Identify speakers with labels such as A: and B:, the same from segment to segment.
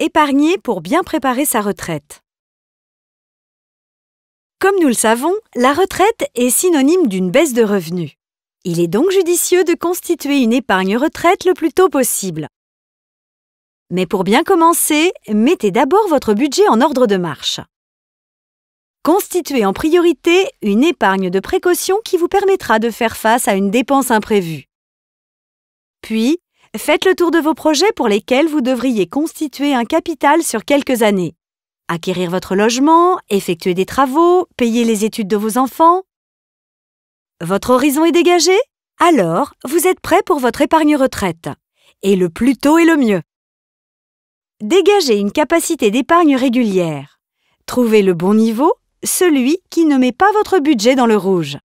A: Épargner pour bien préparer sa retraite. Comme nous le savons, la retraite est synonyme d'une baisse de revenus. Il est donc judicieux de constituer une épargne retraite le plus tôt possible. Mais pour bien commencer, mettez d'abord votre budget en ordre de marche. Constituez en priorité une épargne de précaution qui vous permettra de faire face à une dépense imprévue. Puis, faites le tour de vos projets pour lesquels vous devriez constituer un capital sur quelques années. Acquérir votre logement, effectuer des travaux, payer les études de vos enfants. Votre horizon est dégagé? Alors, vous êtes prêt pour votre épargne retraite. Et le plus tôt est le mieux. Dégagez une capacité d'épargne régulière. Trouvez le bon niveau, celui qui ne met pas votre budget dans le rouge.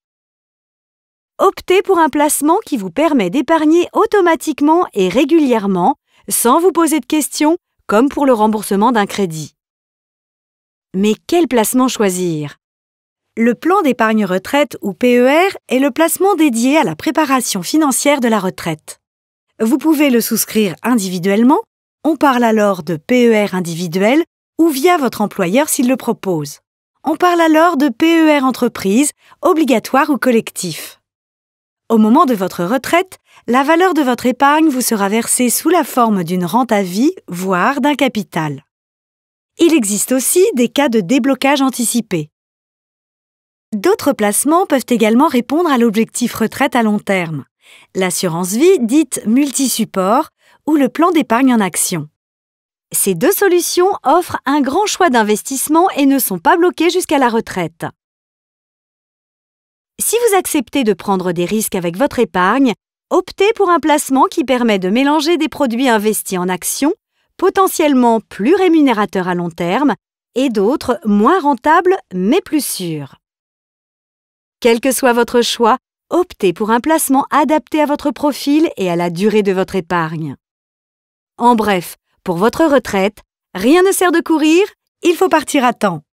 A: Optez pour un placement qui vous permet d'épargner automatiquement et régulièrement, sans vous poser de questions, comme pour le remboursement d'un crédit. Mais quel placement choisir? Le plan d'épargne retraite ou PER est le placement dédié à la préparation financière de la retraite. Vous pouvez le souscrire individuellement, on parle alors de PER individuel, ou via votre employeur s'il le propose. On parle alors de PER entreprise, obligatoire ou collectif. Au moment de votre retraite, la valeur de votre épargne vous sera versée sous la forme d'une rente à vie, voire d'un capital. Il existe aussi des cas de déblocage anticipé. D'autres placements peuvent également répondre à l'objectif retraite à long terme, l'assurance vie dite multi-support ou le plan d'épargne en action. Ces deux solutions offrent un grand choix d'investissements et ne sont pas bloquées jusqu'à la retraite. Si vous acceptez de prendre des risques avec votre épargne, optez pour un placement qui permet de mélanger des produits investis en actions, potentiellement plus rémunérateurs à long terme, et d'autres moins rentables mais plus sûrs. Quel que soit votre choix, optez pour un placement adapté à votre profil et à la durée de votre épargne. En bref, pour votre retraite, rien ne sert de courir, il faut partir à temps.